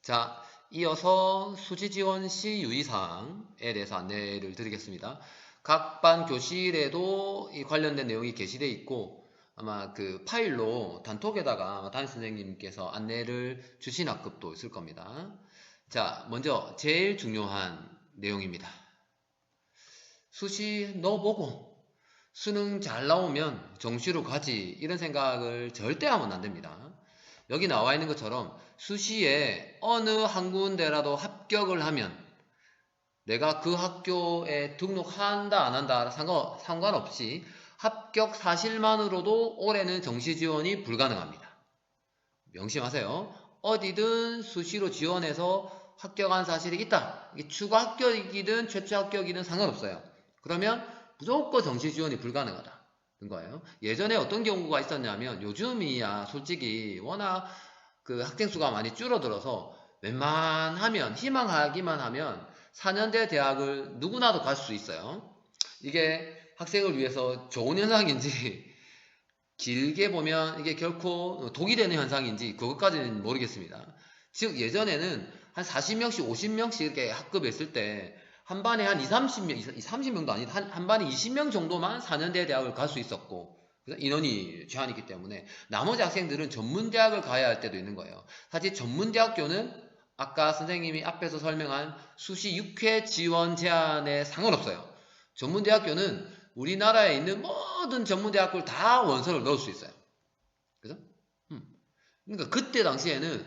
자, 이어서 수지지원 시 유의사항에 대해서 안내를 드리겠습니다. 각 반 교실에도 이 관련된 내용이 게시되어 있고 아마 그 파일로 단톡에다가 담임 선생님께서 안내를 주신 학급도 있을 겁니다. 자, 먼저 제일 중요한 내용입니다. 수시 넣어보고 수능 잘 나오면 정시로 가지 이런 생각을 절대 하면 안 됩니다. 여기 나와 있는 것처럼 수시에 어느 한 군데라도 합격을 하면 내가 그 학교에 등록한다 안 한다 상관없이 합격 사실만으로도 올해는 정시 지원이 불가능합니다. 명심하세요. 어디든 수시로 지원해서 합격한 사실이 있다. 이게 추가 합격이든 최초 합격이든 상관없어요. 그러면 무조건 정시 지원이 불가능하다. 거예요. 예전에 어떤 경우가 있었냐면 요즘이야 솔직히 워낙 그 학생 수가 많이 줄어들어서 웬만하면 희망하기만 하면 4년대 대학을 누구나도 갈 수 있어요. 이게 학생을 위해서 좋은 현상인지 길게 보면 이게 결코 독이 되는 현상인지 그것까지는 모르겠습니다. 즉 예전에는 한 40명씩 50명씩 이렇게 학급에 있을 때 한 반에 한 30명도 아니다. 한 반에 20명 정도만 4년대 대학을 갈 수 있었고 인원이 제한이기 때문에 나머지 학생들은 전문대학을 가야 할 때도 있는 거예요. 사실 전문대학교는 아까 선생님이 앞에서 설명한 수시 6회 지원 제한에 상관없어요. 전문대학교는 우리나라에 있는 모든 전문대학교를 다 원서를 넣을 수 있어요. 그죠? 그러니까 그때 당시에는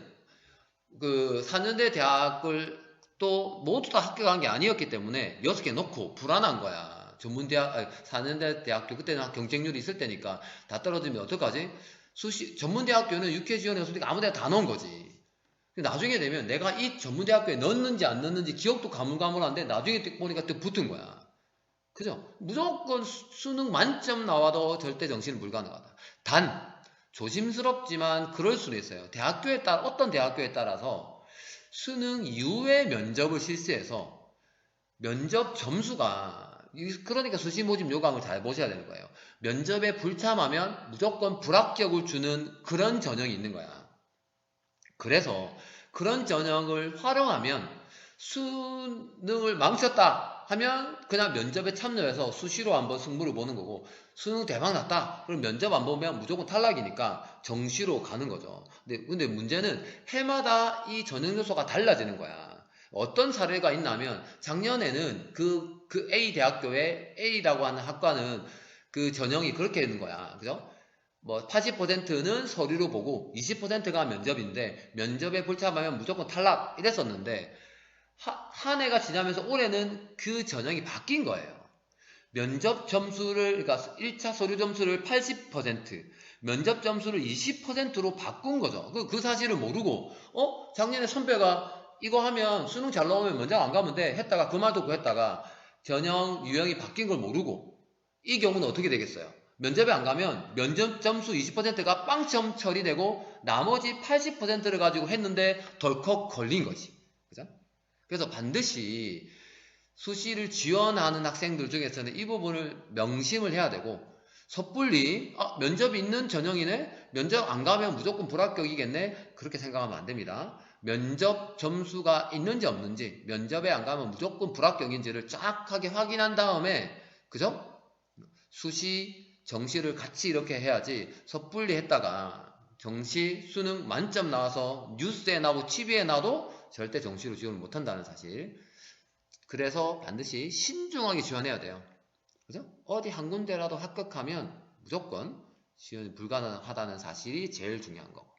그 4년대 대학을 또 모두 다 합격한 게 아니었기 때문에 6개 넣고 불안한 거야. 전문대학, 4년대 대학교 그때는 경쟁률이 있을 때니까 다 떨어지면 어떡하지? 전문대학교는 6회 지원해서 아무 데나 다 넣은 거지. 나중에 되면 내가 이 전문대학교에 넣었는지 안 넣었는지 기억도 가물가물한데 나중에 보니까 또 붙은 거야. 그죠? 무조건 수능 만점 나와도 절대 정시는 불가능하다. 단 조심스럽지만 그럴 수는 있어요. 어떤 대학교에 따라서 수능 이후에 면접을 실시해서 면접 점수가 그러니까 수시 모집 요강을 잘 보셔야 되는 거예요. 면접에 불참하면 무조건 불합격을 주는 그런 전형이 있는 거야. 그래서 그런 전형을 활용하면 수능을 망쳤다 하면 그냥 면접에 참여해서 수시로 한번 승부를 보는 거고 수능 대박 났다 그럼 면접 안 보면 무조건 탈락이니까 정시로 가는 거죠. 근데 문제는 해마다 이 전형 요소가 달라지는 거야. 어떤 사례가 있냐면 작년에는 그 A 대학교에 A라고 하는 학과는 그 전형이 그렇게 있는 거야. 그죠? 뭐 80%는 서류로 보고 20%가 면접인데 면접에 불참하면 무조건 탈락 이랬었는데 한 해가 지나면서 올해는 그 전형이 바뀐 거예요. 면접 점수를 그러니까 1차 서류 점수를 80% 면접 점수를 20%로 바꾼 거죠. 그 사실을 모르고 작년에 선배가 이거 하면 수능 잘 나오면 면접 안 가면 돼 했다가 그 말 듣고 했다가 전형 유형이 바뀐 걸 모르고 이 경우는 어떻게 되겠어요? 면접에 안 가면 면접 점수 20%가 빵점 처리되고 나머지 80%를 가지고 했는데 덜컥 걸린 거지. 그죠? 그래서 반드시 수시를 지원하는 학생들 중에서는 이 부분을 명심을 해야 되고 섣불리 면접이 있는 전형이네? 면접 안 가면 무조건 불합격이겠네? 그렇게 생각하면 안 됩니다. 면접 점수가 있는지 없는지 면접에 안 가면 무조건 불합격인지를 정확하게 확인한 다음에 그죠? 수시, 정시를 같이 이렇게 해야지 섣불리 했다가 정시, 수능 만점 나와서 뉴스에 나오고 TV에 나도 절대 정시로 지원을 못한다는 사실. 그래서 반드시 신중하게 지원해야 돼요. 그죠? 어디 한 군데라도 합격하면 무조건 지원이 불가능하다는 사실이 제일 중요한 거고.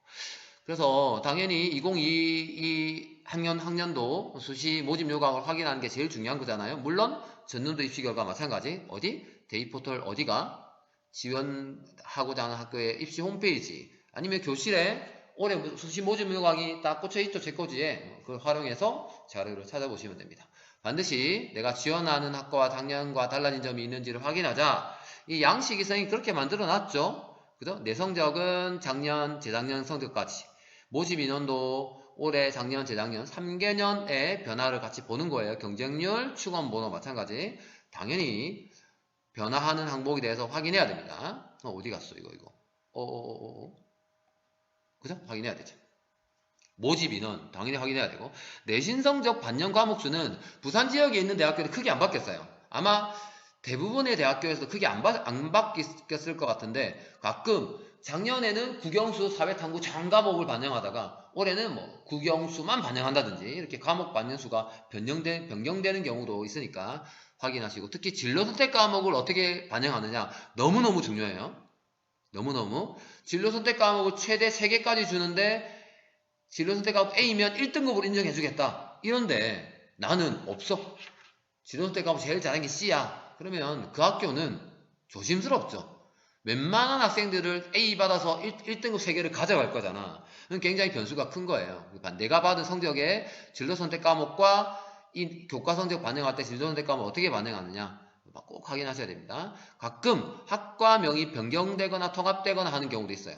그래서 당연히 2022 학년도 수시 모집 요강을 확인하는 게 제일 중요한 거잖아요. 물론 전년도 입시 결과 마찬가지. 어디? 데이포털 어디가? 지원하고자 하는 학교의 입시 홈페이지 아니면 교실에 올해 수시 모집 요강이 딱 꽂혀있죠. 제거지에 그걸 활용해서 자료를 찾아보시면 됩니다. 반드시 내가 지원하는 학과와 작년과 달라진 점이 있는지를 확인하자. 이 양식이 선생님이 그렇게 만들어 놨죠. 그죠? 내 성적은 작년, 재작년 성적까지. 모집 인원도 올해, 작년, 재작년 3개년의 변화를 같이 보는 거예요. 경쟁률, 축원 번호 마찬가지. 당연히 변화하는 항목에 대해서 확인해야 됩니다. 어디 갔어 이거. 그죠? 확인해야 되죠. 모집 인원 당연히 확인해야 되고, 내신 성적 반영 과목 수는 부산 지역에 있는 대학교는 크게 안 바뀌었어요. 아마 대부분의 대학교에서 크게 안 바뀌었을 것 같은데, 가끔 작년에는 국영수, 사회탐구 전 과목을 반영하다가 올해는 뭐 국영수만 반영한다든지 이렇게 과목 반영 수가 변경되는 경우도 있으니까 확인하시고, 특히 진로 선택 과목을 어떻게 반영하느냐 너무너무 중요해요. 너무너무. 진로 선택 과목을 최대 3개까지 주는데 진로 선택 과목 A면 1등급으로 인정해주겠다. 이런데 나는 없어. 진로 선택 과목 제일 잘하는 게 C야. 그러면 그 학교는 조심스럽죠. 웬만한 학생들을 A 받아서 1등급 3개를 가져갈 거잖아. 그건 굉장히 변수가 큰 거예요. 내가 받은 성적에 진로 선택 과목과 이 교과 성적 반영할 때 진로 선택 과목 어떻게 반영하느냐 꼭 확인하셔야 됩니다. 가끔 학과명이 변경되거나 통합되거나 하는 경우도 있어요.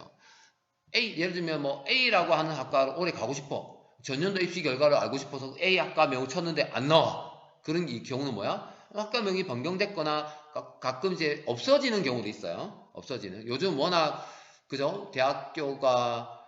예를 들면 뭐 A라고 하는 학과로 올해 가고 싶어. 전년도 입시 결과를 알고 싶어서 A 학과명을 쳤는데 안 나와. 그런 경우는 뭐야? 학과명이 변경됐거나 가끔 이제 없어지는 경우도 있어요. 없어지는. 요즘 워낙 그죠? 대학교가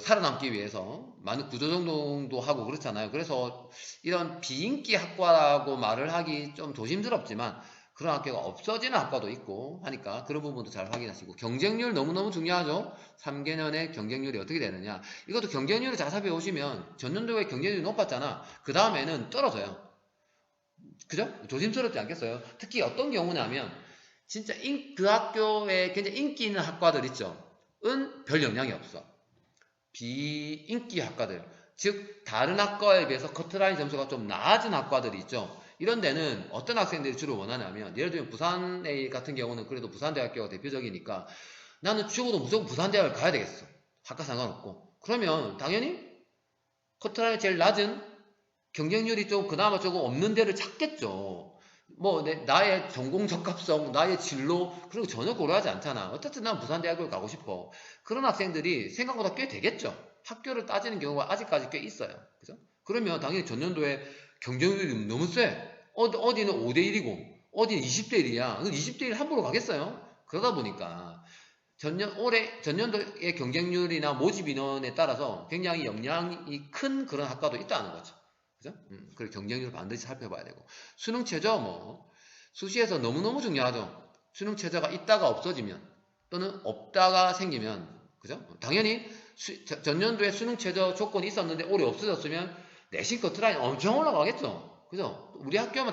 살아남기 위해서 많은 구조조정도 하고 그렇잖아요. 그래서 이런 비인기 학과라고 말을 하기 좀 조심스럽지만 그런 학교가 없어지는 학과도 있고 하니까 그런 부분도 잘 확인하시고, 경쟁률 너무너무 중요하죠. 3개년의 경쟁률이 어떻게 되느냐. 이것도 경쟁률을 잘 살펴보시면 전년도에 경쟁률이 높았잖아. 그 다음에는 떨어져요. 그죠? 조심스럽지 않겠어요? 특히 어떤 경우냐면 진짜 그 학교에 굉장히 인기 있는 학과들 있죠. 은 별 영향이 없어. 비인기 학과들, 즉 다른 학과에 비해서 커트라인 점수가 좀 낮은 학과들이 있죠. 이런 데는 어떤 학생들이 주로 원하냐면, 예를 들면 부산 A 같은 경우는 그래도 부산대학교가 대표적이니까 나는 죽어도 무조건 부산대학을 가야 되겠어. 학과 상관없고. 그러면 당연히 커트라인이 제일 낮은, 경쟁률이 좀 그나마 조금 없는 데를 찾겠죠. 뭐 나의 전공 적합성, 나의 진로 그런 거 전혀 고려하지 않잖아. 어쨌든 난 부산대학을 가고 싶어. 그런 학생들이 생각보다 꽤 되겠죠. 학교를 따지는 경우가 아직까지 꽤 있어요. 그죠? 그러면 당연히 전년도에 경쟁률이 너무 세. 어디는 5대1이고 어디는 20대1이야. 20대1 함부로 가겠어요? 그러다 보니까 전년도의 경쟁률이나 모집 인원에 따라서 굉장히 영향이 큰 그런 학과도 있다는 거죠. 그죠? 그리고 경쟁률 반드시 살펴봐야 되고, 수능 최저 뭐 수시에서 너무너무 중요하죠. 수능 최저가 있다가 없어지면 또는 없다가 생기면, 그죠? 당연히 전년도에 수능 최저 조건이 있었는데 올해 없어졌으면 내신 커트라인 엄청 올라가겠죠. 그죠? 우리 학교만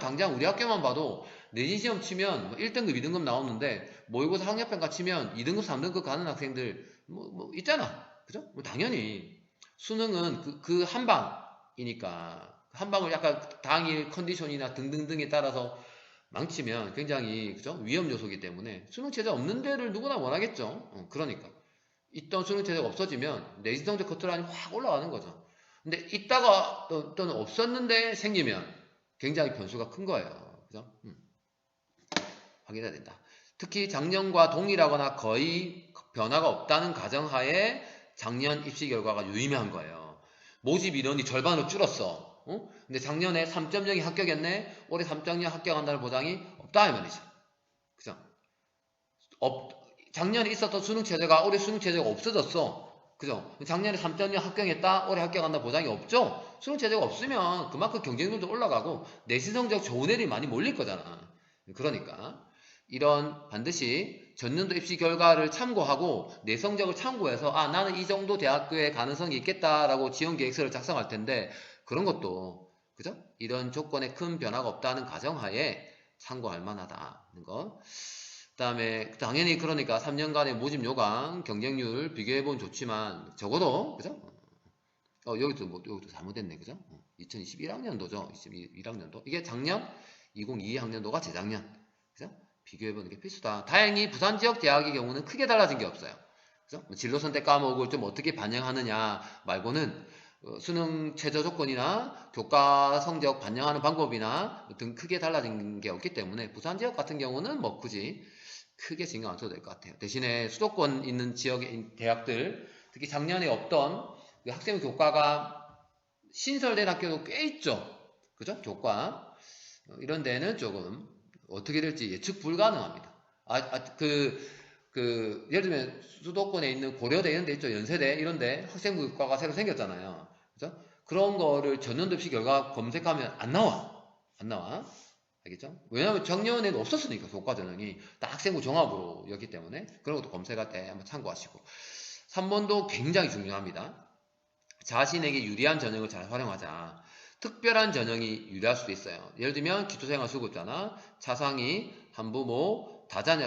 봐도 내신 시험 치면 1등급, 2등급 나오는데 모의고사 학력평가 치면 2등급, 3등급 가는 학생들 뭐 있잖아. 그죠? 뭐 당연히 수능은 그 한 방이니까 한 방을 약간 당일 컨디션이나 등등등에 따라서 망치면 굉장히 그죠? 위험 요소이기 때문에 수능 최저 없는 데를 누구나 원하겠죠. 그러니까 있던 수능 최저가 없어지면 내신 성적 커트라인이 확 올라가는 거죠. 근데 있다가 또는 없었는데 생기면 굉장히 변수가 큰 거예요. 그죠? 확인해야 된다. 특히 작년과 동일하거나 거의 변화가 없다는 가정하에 작년 입시 결과가 유의미한 거예요. 모집 인원이 절반으로 줄었어. 근데 작년에 3.0이 합격했네. 올해 3.0 합격한다는 보장이 없다 이 말이죠. 그죠? 작년에 있었던 수능 체제가 올해 수능 체제가 없어졌어. 그죠? 작년에 3.0 합격했다. 올해 합격한다 보장이 없죠. 수능 체제가 없으면 그만큼 경쟁률도 올라가고 내신 성적 좋은 애들이 많이 몰릴 거잖아. 그러니까 이런 반드시 전년도 입시 결과를 참고하고 내 성적을 참고해서 나는 이 정도 대학교에 가능성이 있겠다라고 지원 계획서를 작성할 텐데, 그런 것도 그죠? 이런 조건에 큰 변화가 없다는 가정하에 참고할 만하다는 거. 그 다음에 당연히 그러니까 3년간의 모집 요강 경쟁률 비교해보면 좋지만 적어도 그죠? 여기도 잘못됐네. 그죠? 2021학년도죠. 21학년도. 이게 작년 2022학년도가 재작년. 그죠? 비교해보는 게 필수다. 다행히 부산 지역 대학의 경우는 크게 달라진 게 없어요. 그죠? 진로 선택 과목을 좀 어떻게 반영하느냐 말고는 수능 최저 조건이나 교과 성적 반영하는 방법이나 등 크게 달라진 게 없기 때문에 부산 지역 같은 경우는 뭐 굳이 크게 신경 안 써도 될 것 같아요. 대신에 수도권 있는 지역의 대학들, 특히 작년에 없던 학생 교과가 신설된 학교도 꽤 있죠. 그죠? 교과. 이런 데는 조금 어떻게 될지 예측 불가능합니다. 예를 들면 수도권에 있는 고려대 이런 데 있죠. 연세대 이런 데 학생부 교과가 새로 생겼잖아요. 그죠? 그런 거를 전년도 입시 결과 검색하면 안 나와. 안 나와. 알겠죠? 왜냐하면 작년에는 없었으니까 교과 전형이 딱 학생부 종합으로였기 때문에 그런 것도 검색할 때 한번 참고하시고 3번도 굉장히 중요합니다. 자신에게 유리한 전형을 잘 활용하자. 특별한 전형이 유리할 수도 있어요. 예를 들면 기초생활수급자나 차상위, 한부모, 다자녀,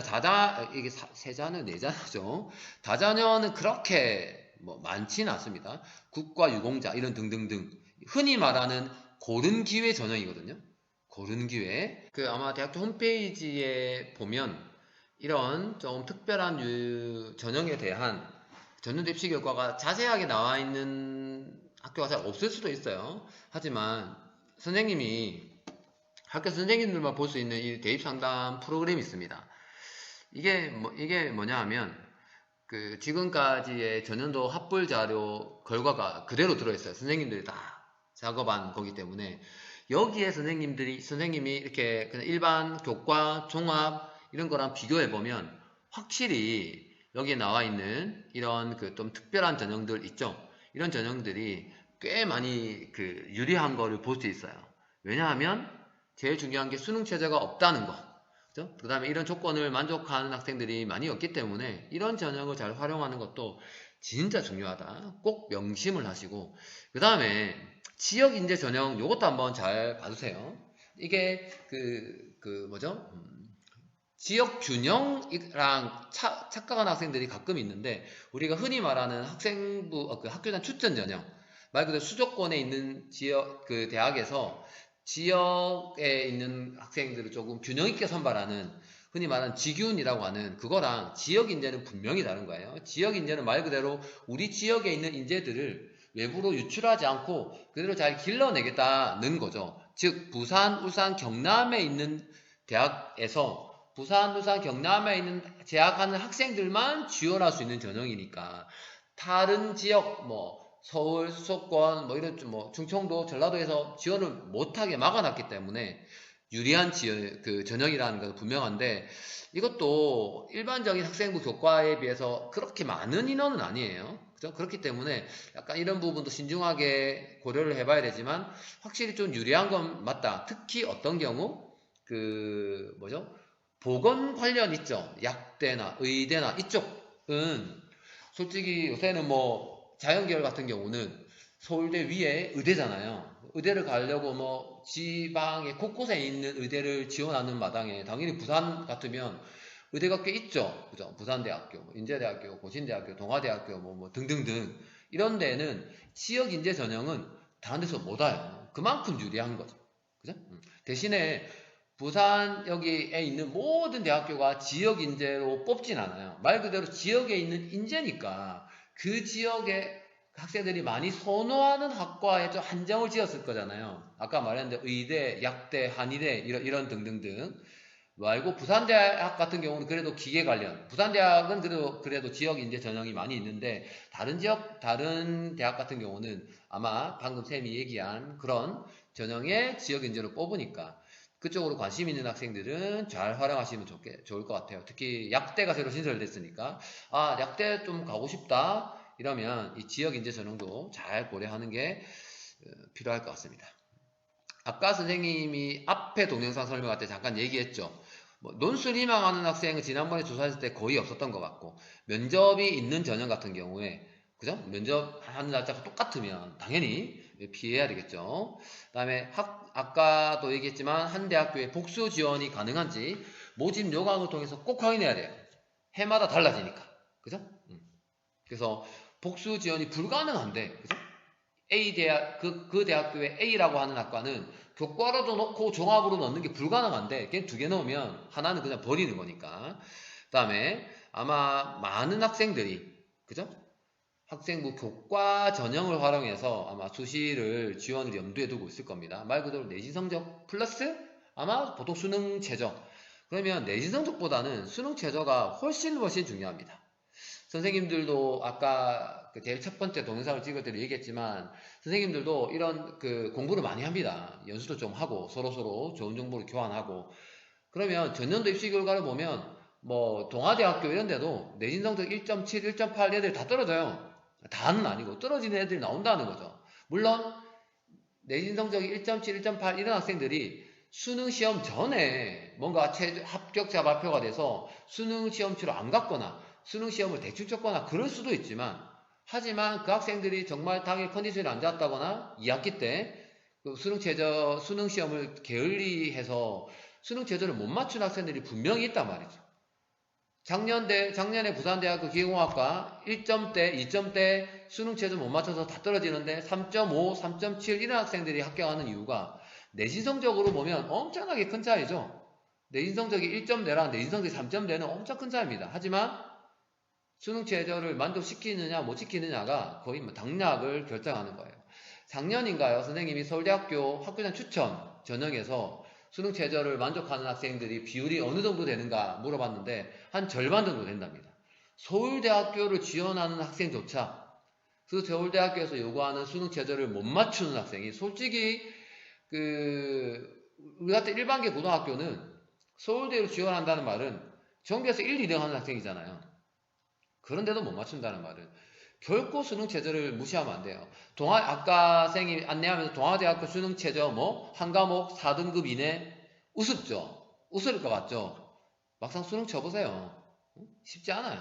이게 세자녀, 네자녀죠. 다자녀는 그렇게 뭐 많지는 않습니다. 국가 유공자 이런 등등등 흔히 말하는 고른 기회 전형이거든요. 고른 기회. 아마 대학교 홈페이지에 보면 이런 좀 특별한 전형에 대한 전년도 입시 결과가 자세하게 나와 있는 학교가 잘 없을 수도 있어요. 하지만 선생님이 학교 선생님들만 볼 수 있는 이 대입 상담 프로그램이 있습니다. 이게 뭐냐 하면 지금까지의 전년도 합불 자료 결과가 그대로 들어있어요. 선생님들이 다 작업한 거기 때문에 여기에 선생님이 이렇게 그냥 일반 교과, 종합 이런 거랑 비교해 보면 확실히 여기에 나와 있는 이런 좀 특별한 전형들 있죠. 이런 전형들이 꽤 많이 유리한 거를 볼 수 있어요. 왜냐하면 제일 중요한 게 수능 체제가 없다는 거. 그 다음에 이런 조건을 만족하는 학생들이 많이 없기 때문에 이런 전형을 잘 활용하는 것도 진짜 중요하다. 꼭 명심을 하시고 그 다음에 지역인재 전형 요것도 한번 잘 봐주세요. 이게 뭐죠? 지역 균형이랑 착각하는 학생들이 가끔 있는데 우리가 흔히 말하는 학생부 학교단 추천 전형 말 그대로 수도권에 있는 지역 대학에서 지역에 있는 학생들을 조금 균형 있게 선발하는 흔히 말하는 지균이라고 하는 그거랑 지역 인재는 분명히 다른 거예요. 지역 인재는 말 그대로 우리 지역에 있는 인재들을 외부로 유출하지 않고 그대로 잘 길러내겠다는 거죠. 즉 부산, 울산, 경남에 있는 대학에서 부산, 울산, 경남에 있는 재학하는 학생들만 지원할 수 있는 전형이니까 다른 지역 서울, 수도권 이런 충청도, 전라도에서 지원을 못하게 막아놨기 때문에 유리한 전형이라는 건 분명한데 이것도 일반적인 학생부 교과에 비해서 그렇게 많은 인원은 아니에요. 그죠? 그렇기 때문에 약간 이런 부분도 신중하게 고려를 해봐야 되지만 확실히 좀 유리한 건 맞다. 특히 어떤 경우 뭐죠? 보건 관련 있죠. 약대나 의대나 이쪽은 솔직히 요새는 자연계열 같은 경우는 서울대 위에 의대잖아요. 의대를 가려고 지방의 곳곳에 있는 의대를 지원하는 마당에 당연히 부산 같으면 의대가 꽤 있죠. 그죠? 부산대학교, 인제대학교, 고신대학교, 동아대학교 등등등 이런 데는 지역 인재 전형은 다른 데서 못 와요. 그만큼 유리한 거죠. 그죠? 대신에 부산 여기에 있는 모든 대학교가 지역 인재로 뽑진 않아요. 말 그대로 지역에 있는 인재니까 그 지역에 학생들이 많이 선호하는 학과에 좀 한정을 지었을 거잖아요. 아까 말했는데 의대, 약대, 한의대 이런 등등등 말고 부산대학 같은 경우는 그래도 기계 관련 부산대학은 그래도 지역 인재 전형이 많이 있는데 다른 대학 같은 경우는 아마 방금 쌤이 얘기한 그런 전형의 지역 인재로 뽑으니까 그쪽으로 관심 있는 학생들은 잘 활용하시면 좋을 것 같아요. 특히 약대가 새로 신설됐으니까 약대 좀 가고 싶다 이러면 이 지역 인재 전형도 잘 고려하는 게 필요할 것 같습니다. 아까 선생님이 앞에 동영상 설명할 때 잠깐 얘기했죠. 논술 희망하는 학생은 지난번에 조사했을 때 거의 없었던 것 같고 면접이 있는 전형 같은 경우에 그죠? 면접하는 날짜가 똑같으면 당연히 피해야 되겠죠. 그 다음에 아까도 얘기했지만 한 대학교에 복수 지원이 가능한지 모집 요강을 통해서 꼭 확인해야 돼요. 해마다 달라지니까. 그죠? 그래서 복수 지원이 불가능한데 그죠? A 대학 그 대학교에 A라고 하는 학과는 교과로도 넣고 종합으로 넣는 게 불가능한데 걔 두 개 넣으면 하나는 그냥 버리는 거니까. 그 다음에 아마 많은 학생들이 그죠? 학생부 교과 전형을 활용해서 아마 수시를 지원을 염두에 두고 있을 겁니다. 말 그대로 내신 성적 플러스 아마 보통 수능 최저. 그러면 내신 성적보다는 수능 최저가 훨씬 중요합니다. 선생님들도 아까 제일 첫 번째 동영상을 찍을 때도 얘기했지만 선생님들도 이런 공부를 많이 합니다. 연수도 좀 하고 서로 좋은 정보를 교환하고 그러면 전년도 입시 결과를 보면 뭐 동아대학교 이런 데도 내신 성적 1.7, 1.8 애들 다 떨어져요. 다는 아니고 떨어지는 애들이 나온다는 거죠. 물론 내신 성적이 1.7, 1.8 이런 학생들이 수능 시험 전에 뭔가 합격자 발표가 돼서 수능 시험치로 안 갔거나 수능 시험을 대충 쳤거나 그럴 수도 있지만, 하지만 그 학생들이 정말 당일 컨디션이 안 좋았다거나 2학기 때 그 수능 시험을 게을리해서 수능 최저를 못 맞춘 학생들이 분명히 있단 말이죠. 작년에 부산대학교 기계공학과 1점대, 2점대 수능 최저 못 맞춰서 다 떨어지는데 3.5, 3.7 이런 학생들이 합격하는 이유가 내신 성적으로 보면 엄청나게 큰 차이죠. 내신 성적이 1점대랑 내신 성적이 3점대는 엄청 큰 차이입니다. 하지만 수능 최저를 만족시키느냐 못 시키느냐가 거의 뭐 당락을 결정하는 거예요. 작년인가요? 선생님이 서울대학교 학교장 추천 전형에서 수능 최저를 만족하는 학생들이 비율이 어느 정도 되는가 물어봤는데 한 절반 정도 된답니다. 서울대학교를 지원하는 학생조차 그 서울대학교에서 요구하는 수능 최저를 못 맞추는 학생이, 솔직히 우리 같은 일반계 고등학교는 서울대로 지원한다는 말은 전교에서 1, 2등 하는 학생이잖아요. 그런데도 못 맞춘다는 말은 결코 수능 최저를 무시하면 안 돼요. 아까 선생님이 안내하면서 동아대학교 수능 최저 한 과목 4등급 이내, 우습죠? 웃을 것 같죠? 막상 수능 쳐보세요. 쉽지 않아요.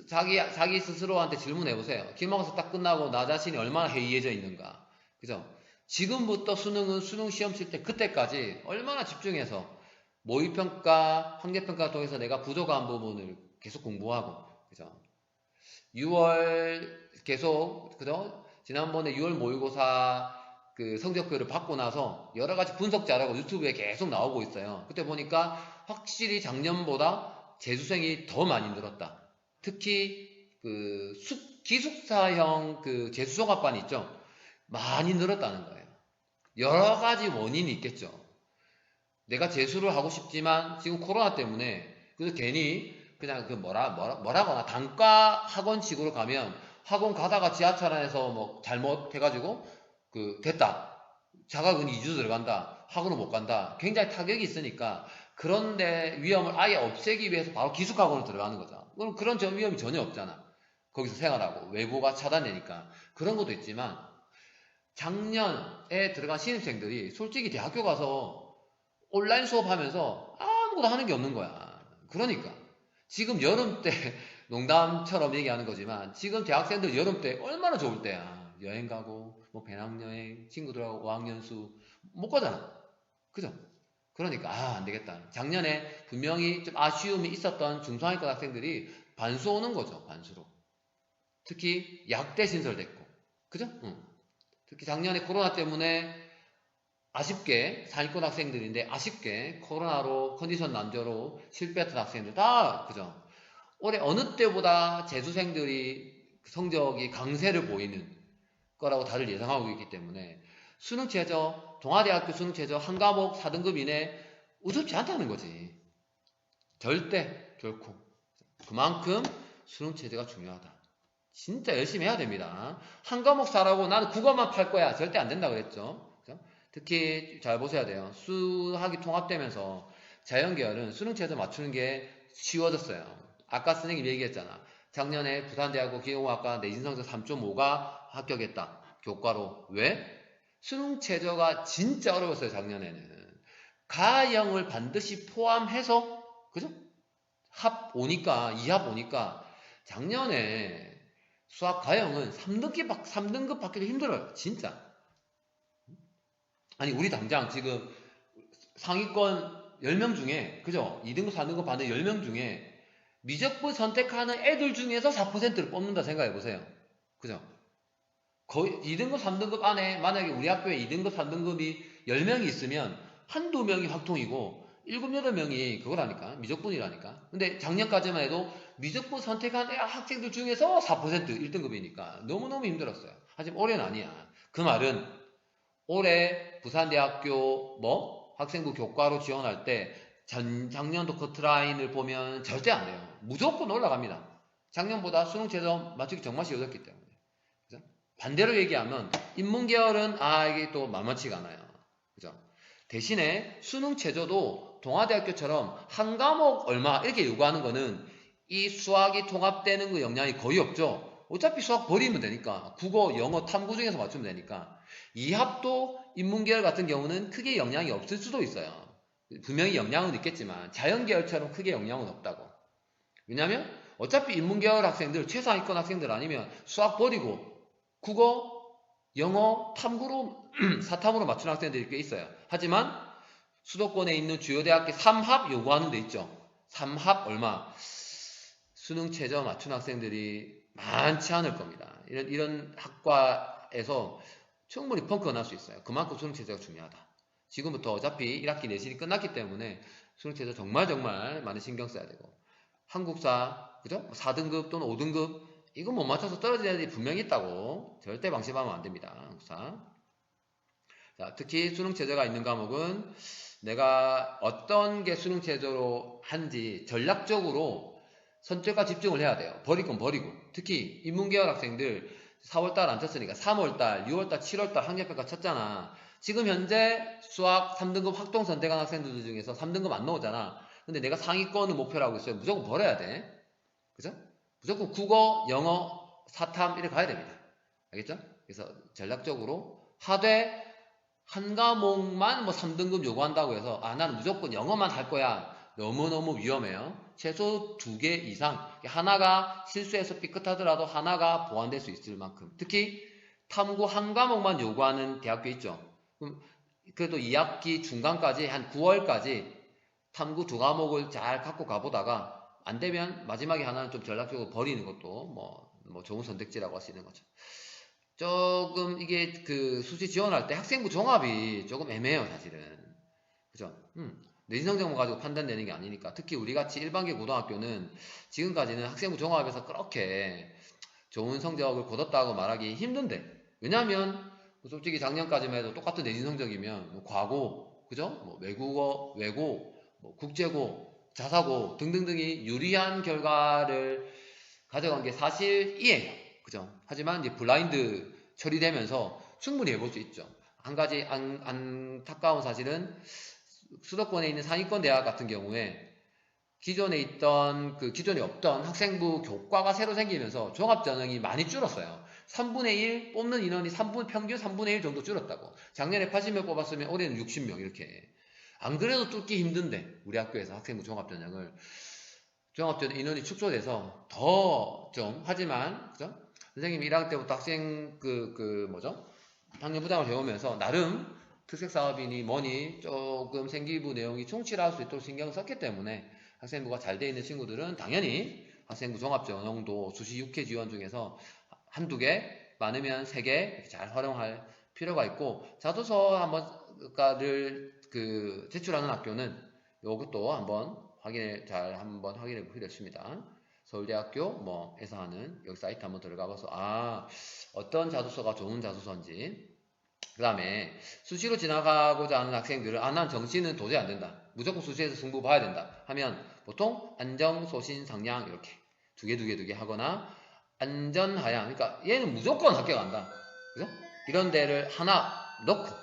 자기 스스로한테 질문해보세요. 기말고사 딱 끝나고 나 자신이 얼마나 해이해져 있는가. 그죠? 지금부터 수능은 수능 시험 칠 때 그때까지 얼마나 집중해서 모의평가, 환계평가 통해서 내가 부족한 부분을 계속 공부하고, 그죠? 6월 계속, 그죠? 지난번에 6월 모의고사 그 성적표를 받고 나서 여러 가지 분석 자료가 유튜브에 계속 나오고 있어요. 그때 보니까 확실히 작년보다 재수생이 더 많이 늘었다. 특히 기숙사형 재수종합반 있죠? 많이 늘었다는 거예요. 여러 가지 원인이 있겠죠. 내가 재수를 하고 싶지만 지금 코로나 때문에 그래서 괜히 그냥 뭐라거나 단과 학원식으로 가면 학원 가다가 지하철 안에서 잘못해가지고 됐다. 자가격리 2주 들어간다. 학원을 못 간다. 굉장히 타격이 있으니까 그런데 위험을 아예 없애기 위해서 바로 기숙학원을 들어가는 거죠. 그런 위험이 전혀 없잖아. 거기서 생활하고 외부가 차단되니까. 그런 것도 있지만 작년에 들어간 신입생들이 솔직히 대학교 가서 온라인 수업하면서 아무것도 하는 게 없는 거야. 그러니까 지금 여름 때 농담처럼 얘기하는 거지만 지금 대학생들 여름 때 얼마나 좋을 때야. 여행 가고 배낭여행 친구들하고 어학연수 못 가잖아. 그죠? 그러니까 안 되겠다. 작년에 분명히 좀 아쉬움이 있었던 중소상위권 학생들이 반수 오는 거죠. 반수로. 특히 약대 신설됐고, 그죠? 특히 작년에 코로나 때문에 아쉽게 상위권 학생들인데 아쉽게 코로나로 컨디션 난조로 실패했던 학생들 다 그죠? 올해 어느 때보다 재수생들이 성적이 강세를 보이는 거라고 다들 예상하고 있기 때문에 수능 최저, 동아대학교 수능 최저 한 과목 4등급 이내 우습지 않다는 거지. 절대 결코. 그만큼 수능 체제가 중요하다. 진짜 열심히 해야 됩니다. 한 과목 4라고 나는 국어만 팔 거야. 절대 안 된다 그랬죠. 특히 잘 보셔야 돼요. 수학이 통합되면서 자연계열은 수능 체제 맞추는 게 쉬워졌어요. 아까 선생님 얘기했잖아. 작년에 부산대학교 기계공학과 내신 성적 3.5가 합격했다. 교과로. 왜? 수능 최저가 진짜 어려웠어요. 작년에는. 가형을 반드시 포함해서, 그죠? 합 오니까, 2합 오니까 작년에 수학 가형은 3등급 받기도 힘들어요. 진짜. 아니 우리 당장 지금 상위권 10명 중에, 그죠? 2등급 4등급 받는 10명 중에 미적분 선택하는 애들 중에서 4%를 뽑는다 생각해보세요. 그죠? 거의 2등급 3등급 안에 만약에 우리 학교에 2등급 3등급이 10명이 있으면 한두 명이 확통이고 7, 8명이 그거라니까. 미적분이라니까. 근데 작년까지만 해도 미적분 선택한 학생들 중에서 4% 1등급이니까 너무너무 힘들었어요. 하지만 올해는 아니야. 그 말은 올해 부산대학교 학생부 교과로 지원할 때 작년도 커트라인을 보면 절대 안 돼요. 무조건 올라갑니다. 작년보다 수능 최저 맞추기 정말 쉬워졌기 때문에. 그죠? 반대로 얘기하면 인문계열은 이게 또 만만치가 않아요. 그죠? 대신에 수능 최저도 동아대학교처럼 한 과목 얼마 이렇게 요구하는 거는 이 수학이 통합되는 그 역량이 거의 없죠. 어차피 수학 버리면 되니까. 국어, 영어, 탐구 중에서 맞추면 되니까. 이합도 인문계열 같은 경우는 크게 영향이 없을 수도 있어요. 분명히 영향은 있겠지만 자연계열처럼 크게 영향은 없다고. 왜냐면 어차피 인문계열 학생들, 최상위권 학생들 아니면 수학 버리고 국어, 영어, 탐구로 사탐으로 맞추는 학생들이 꽤 있어요. 하지만 수도권에 있는 주요 대학교 3합 요구하는 데 있죠. 3합 얼마? 수능 최저 맞춘 학생들이 많지 않을 겁니다. 이런 학과에서 충분히 펑크가 날 수 있어요. 그만큼 수능 최저가 중요하다. 지금부터 어차피 1학기 내신이 끝났기 때문에 수능 최저 정말 많이 신경 써야 되고, 한국사 그죠? 4등급 또는 5등급 이거 못 맞춰서 떨어질 애들이 분명히 있다고. 절대 방심하면 안 됩니다. 한국사. 자, 특히 수능 최저가 있는 과목은 내가 어떤 게 수능 최저로 한지 전략적으로 선택과 집중을 해야 돼요. 버릴 건 버리고. 특히 인문계열 학생들 4월달 안 쳤으니까 3월달, 6월달, 7월달 학력평가 쳤잖아. 지금 현재 수학 3등급 확동 선택한 학생들 중에서 3등급 안 나오잖아. 근데 내가 상위권을 목표로 하고 있어요. 무조건 버려야 돼. 그죠? 무조건 국어, 영어, 사탐 이렇게 가야 됩니다. 알겠죠? 그래서 전략적으로 하되 한 과목만 뭐 3등급 요구한다고 해서 나는 무조건 영어만 할 거야. 너무너무 위험해요. 최소 2개 이상. 하나가 실수해서 삐끗하더라도 하나가 보완될 수 있을 만큼. 특히 탐구 한 과목만 요구하는 대학교 있죠. 그래도 2학기 중간까지 한 9월까지 탐구 2과목을 잘 갖고 가보다가 안 되면 마지막에 하나는 좀 전략적으로 버리는 것도 뭐 좋은 선택지라고 할 수 있는 거죠. 조금 이게 그 수시 지원할 때 학생부 종합이 조금 애매해요, 사실은. 그죠? 내신 성적만 가지고 판단되는 게 아니니까. 특히 우리 같이 일반계 고등학교는 지금까지는 학생부 종합에서 그렇게 좋은 성적을 거뒀다고 말하기 힘든데. 왜냐면 솔직히 작년까지만 해도 똑같은 내신 성적이면 뭐 과고, 그죠? 뭐 외국어, 외고, 뭐 국제고, 자사고 등등등이 유리한 결과를 가져간 게 사실이에요. 그죠? 하지만 이제 블라인드 처리되면서 충분히 해볼 수 있죠. 한 가지 안타까운 사실은 수도권에 있는 상위권 대학 같은 경우에 기존에 없던 학생부 교과가 새로 생기면서 종합전형이 많이 줄었어요. 3분의 1 뽑는 인원이 평균 3분의 1 정도 줄었다고. 작년에 80명 뽑았으면 올해는 60명 이렇게. 안 그래도 뚫기 힘든데 우리 학교에서 학생부 종합전형을 종합전형 인원이 축소돼서 더 좀 하지만 그죠? 선생님이 1학년 때부터 학생 학년부장을 해오면서 나름 특색사업이니 뭐니 조금 생기부 내용이 충실할 수 있도록 신경을 썼기 때문에 학생부가 잘 돼 있는 친구들은 당연히 학생부 종합전형도 수시 6회 지원 중에서 한두 개, 많으면 3개 잘 활용할 필요가 있고, 자소서 한번를 제출하는 학교는 이것도 한번 확인해 볼 필요 있습니다. 서울대학교 에서 하는 여기 사이트 한번 들어가 봐서 어떤 자소서가 좋은 자소서인지. 그 다음에 수시로 지나가고자 하는 학생들은 난 정시는 도저히 안 된다, 무조건 수시에서 승부 봐야 된다 하면 보통 안정, 소신, 상량 이렇게 두 개 하거나 안전하양, 그러니까 얘는 무조건 합격한다, 그죠? 이런 데를 하나 넣고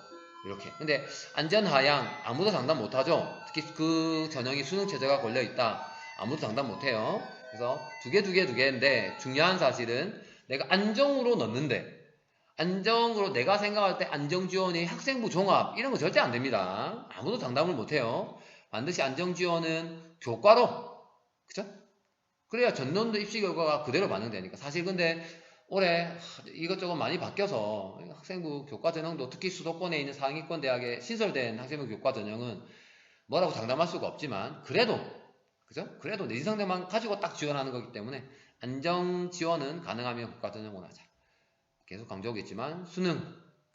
이렇게. 근데 안전하양 아무도 장담 못하죠. 특히 그 전형이 수능 최저가 걸려있다, 아무도 장담 못해요. 그래서 두 개인데 중요한 사실은 내가 안정으로 넣는데, 안정으로 내가 생각할 때 안정지원이 학생부 종합 이런 거 절대 안 됩니다. 아무도 장담을 못해요. 반드시 안정지원은 교과로, 그죠? 그래야 전년도 입시 결과가 그대로 반영되니까. 사실 근데 올해 이것저것 많이 바뀌어서 학생부 교과 전형도 특히 수도권에 있는 상위권 대학에 신설된 학생부 교과 전형은 뭐라고 장담할 수가 없지만 그래도 그죠? 그래도 내신 성적만 가지고 딱 지원하는 거기 때문에 안정 지원은 가능하면 교과 전형으로 하자. 계속 강조하겠지만 수능,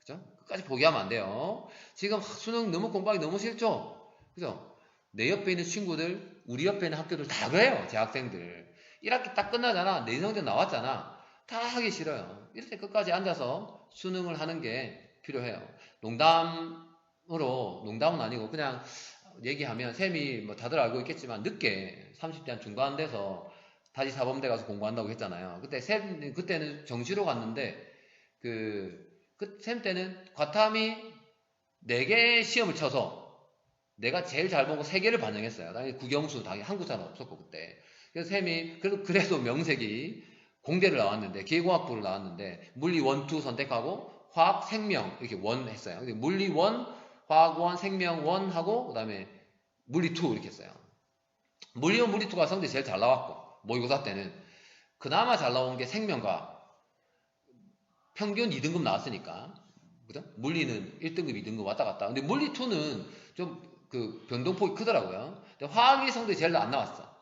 그죠? 끝까지 포기하면 안 돼요. 지금 수능 너무 공부하기 너무 싫죠? 그죠? 내 옆에 있는 친구들, 우리 옆에 있는 학교들 다 그래요. 제 학생들 1학기 딱 끝나잖아, 내신 성적 나왔잖아, 다 하기 싫어요. 이럴 때 끝까지 앉아서 수능을 하는 게 필요해요. 농담은 아니고 그냥 얘기하면 쌤이 다들 알고 있겠지만 늦게 30대 한 중반 돼서 다시 사범대 가서 공부한다고 했잖아요. 그때는 정시로 갔는데 쌤 때는 과탐이 4개 시험을 쳐서 내가 제일 잘 본 거 3개를 반영했어요. 당연히 국영수, 당연히 한국사는 없었고, 그때. 그래서 쌤이, 그래도 명색이 공대를 나왔는데, 기계공학부를 나왔는데, 물리 1, 2 선택하고, 화학, 생명, 이렇게 1 했어요. 물리 1, 화학 1, 생명 1 하고, 그 다음에 물리 2 이렇게 했어요. 물리 1, 물리 2가 성적이 제일 잘 나왔고, 모의고사 때는. 그나마 잘 나온 게 생명과 평균 2등급 나왔으니까. 그죠? 물리는 1등급, 2등급 왔다 갔다. 근데 물리 2는 좀 그 변동폭이 크더라고요. 근데 화학이 성적이 제일 안 나왔어.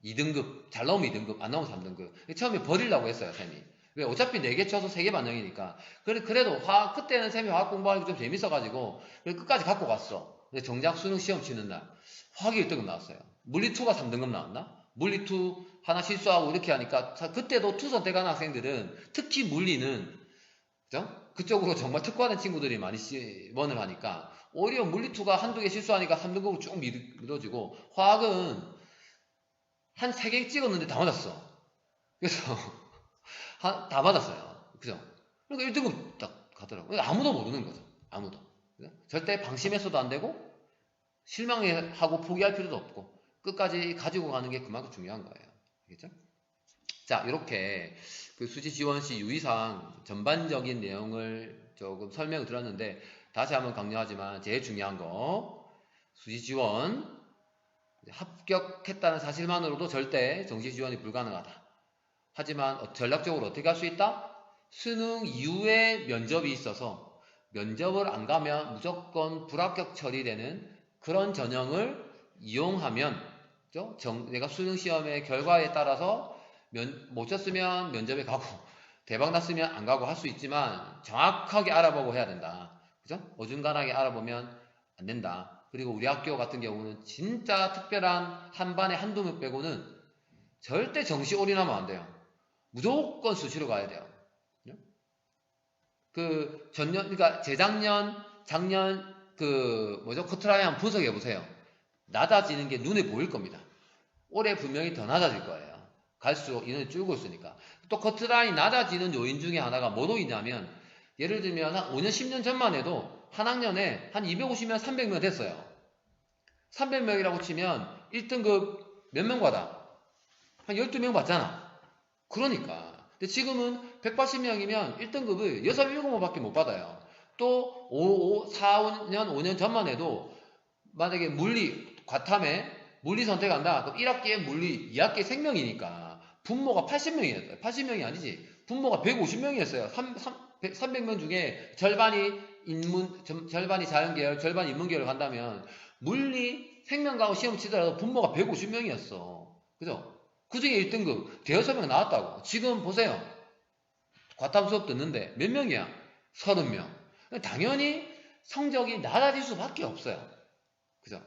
2등급, 잘 나오면 2등급, 안 나오면 3등급. 처음에 버리려고 했어요, 쌤이. 왜? 어차피 4개 쳐서 3개 반영이니까. 그래도 그때는 쌤이 화학 공부하기 좀 재밌어가지고, 끝까지 갖고 갔어. 근데 정작 수능 시험 치는 날, 화학이 1등급 나왔어요. 물리 2가 3등급 나왔나? 물리 2 하나 실수하고 이렇게 하니까, 그때도 2 선택하는 학생들은, 특히 물리는, 그죠? 그쪽으로 정말 특화된 친구들이 많이 지원을 하니까, 오히려 물리 2가 한두 개 실수하니까 3등급으로 쭉 밀어지고, 화학은 한 3개 찍었는데 다 맞았어. 그래서, 다 맞았어요. 그죠? 그러니까 1등급 딱 가더라고요. 그러니까 아무도 모르는 거죠. 아무도. 그죠? 절대 방심해서도 안 되고, 실망하고 포기할 필요도 없고, 끝까지 가지고 가는 게 그만큼 중요한 거예요. 알겠죠? 자, 이렇게 그 수시 지원 시 유의사항 전반적인 내용을 조금 설명을 드렸는데, 다시 한번 강조하지만 제일 중요한 거, 수시 지원 합격했다는 사실만으로도 절대 정시 지원이 불가능하다. 하지만 전략적으로 어떻게 할 수 있다? 수능 이후에 면접이 있어서 면접을 안 가면 무조건 불합격 처리되는 그런 전형을 이용하면, 그죠? 내가 수능 시험의 결과에 따라서 못 쳤으면 면접에 가고 대박 났으면 안 가고 할 수 있지만 정확하게 알아보고 해야 된다. 그죠? 어중간하게 알아보면 안 된다. 그리고 우리 학교 같은 경우는 진짜 특별한 한 반에 한두 명 빼고는 절대 정시 올인하면 안 돼요. 무조건 수시로 가야 돼요. 그러니까 재작년, 작년, 커트라인 한번 분석해 보세요. 낮아지는 게 눈에 보일 겁니다. 올해 분명히 더 낮아질 거예요. 갈수록 인원이 줄고 있으니까. 또 커트라인이 낮아지는 요인 중에 하나가 뭐로 인하면, 예를 들면 한 5년, 10년 전만 해도 한 학년에 한 250명, 300명 됐어요. 300명이라고 치면 1등급 몇 명 받아? 한 12명 받잖아. 그러니까. 근데 지금은 180명이면 1등급을 6, 7명밖에 못 받아요. 또 4, 5년 전만 해도 만약에 물리, 과탐에 물리 선택한다. 그럼 1학기에 물리, 2학기에 생명이니까 분모가 80명이었어요. 80명이 아니지. 분모가 150명이었어요. 300명 중에 절반이 절반이 자연계열, 절반이 인문계열 간다면 물리, 생명과고 시험 치더라도 분모가 150명이었어. 그죠? 그 중에 1등급 대여섯 명 나왔다고. 지금 보세요. 과탐 수업 듣는데 몇 명이야? 30명. 당연히 성적이 낮아질 수밖에 없어요. 그죠?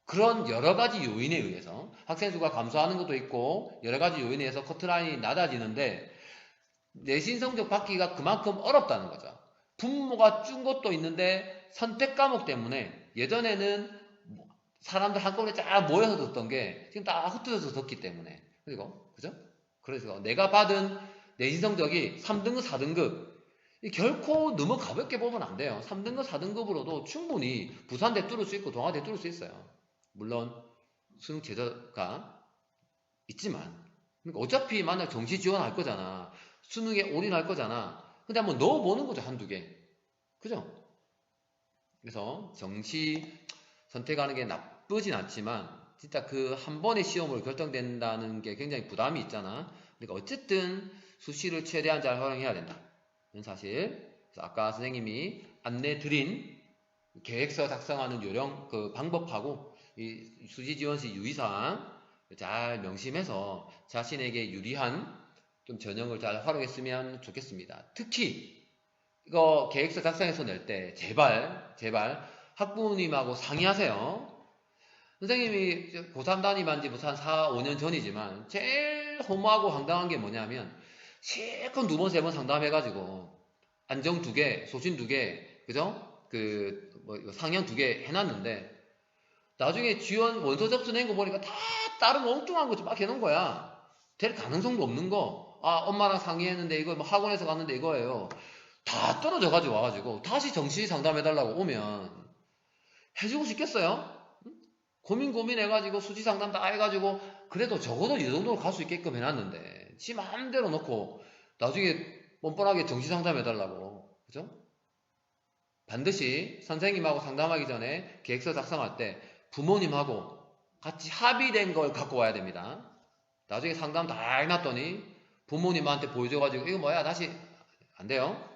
그런 여러 가지 요인에 의해서 학생 수가 감소하는 것도 있고 여러 가지 요인에 의해서 커트라인이 낮아지는데, 내신 성적 받기가 그만큼 어렵다는 거죠. 분모가 준 것도 있는데 선택 과목 때문에 예전에는 사람들 한꺼번에 쫙 모여서 듣던 게 지금 다 흩어져서 듣기 때문에, 그리고 그죠? 그래서 내가 받은 내신 성적이 3등급, 4등급 결코 너무 가볍게 보면 안 돼요. 3등급, 4등급으로도 충분히 부산대 뚫을 수 있고 동아대 뚫을 수 있어요. 물론 수능 제도가 있지만, 그러니까 어차피 만약 정시 지원할 거잖아, 수능에 올인할 거잖아. 근데 한번 넣어보는 거죠, 한두 개. 그죠? 그래서 정시 선택하는 게 나쁘진 않지만 진짜 그 한 번의 시험으로 결정된다는 게 굉장히 부담이 있잖아. 그러니까 어쨌든 수시를 최대한 잘 활용해야 된다. 이런 사실. 그래서 아까 선생님이 안내 드린 계획서 작성하는 요령, 그 방법하고 이 수시 지원 시 유의사항 잘 명심해서 자신에게 유리한 좀 전형을 잘 활용했으면 좋겠습니다. 특히 이거 계획서 작성해서 낼 때 제발 학부모님하고 상의하세요. 선생님이 고3 담임한 지 한 4, 5년 전이지만 제일 허무하고 황당한 게 뭐냐면 실컷 2번, 3번 상담해가지고 안정 2개, 소신 2개, 그죠? 상향 2개 해놨는데 나중에 지원 원서 접수 낸 거 보니까 다 다른 엉뚱한 거 좀 막 해놓은 거야. 될 가능성도 없는 거. 엄마랑 상의했는데 이거 뭐 학원에서 갔는데 이거예요. 다 떨어져 가지고 와가지고 다시 정시 상담해달라고 오면 해주고 싶겠어요? 고민해가지고 수시 상담 다 해가지고 그래도 적어도 이 정도로 갈 수 있게끔 해놨는데 지 마음대로 놓고 나중에 뻔뻔하게 정시 상담 해달라고. 그죠? 반드시 선생님하고 상담하기 전에 계획서 작성할 때 부모님하고 같이 합의된 걸 갖고 와야 됩니다. 나중에 상담 다 해놨더니 부모님한테 보여줘가지고 이거 뭐야 다시 안 돼요.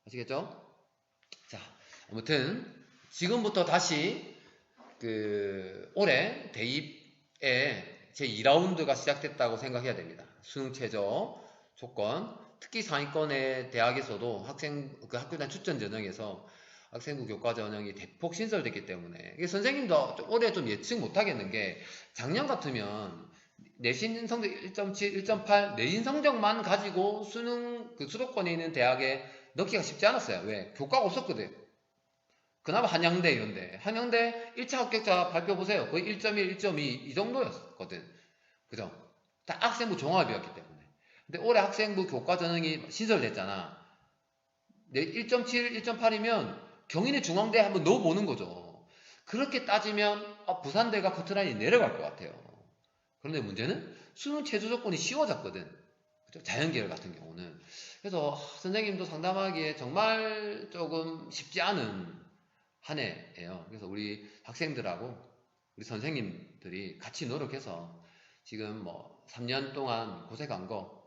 아시겠죠? 자, 아무튼 지금부터 다시 올해 대입에 제 2라운드가 시작됐다고 생각해야 됩니다. 수능 최저 조건, 특히 상위권의 대학에서도 학교단 추천 전형에서 학생부 교과 전형이 대폭 신설됐기 때문에 이게 선생님도 올해 좀 예측 못하겠는 게 작년 같으면 내신 성적 1.7, 1.8 내신 성적만 가지고 수능 수도권에 있는 대학에 넣기가 쉽지 않았어요. 왜? 교과가 없었거든. 그나마 한양대 이런데 한양대 1차 합격자 발표 보세요. 거의 1.1, 1.2 이 정도였거든. 그죠? 다 학생부 종합이었기 때문에. 근데 올해 학생부 교과 전형이 신설됐잖아. 1.7, 1.8이면 경인의 중앙대에 한번 넣어보는 거죠. 그렇게 따지면 부산대가 커트라인이 내려갈 것 같아요. 그런데 문제는 수능 최저 조건이 쉬워졌거든. 그죠? 자연계열 같은 경우는. 그래서 선생님도 상담하기에 정말 조금 쉽지 않은 한 해예요. 그래서 우리 학생들하고 우리 선생님들이 같이 노력해서 지금 뭐 3년 동안 고생한 거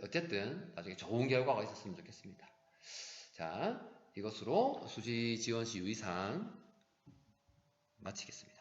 어쨌든 나중에 좋은 결과가 있었으면 좋겠습니다. 자, 이것으로 수시 지원시 유의사항 마치겠습니다.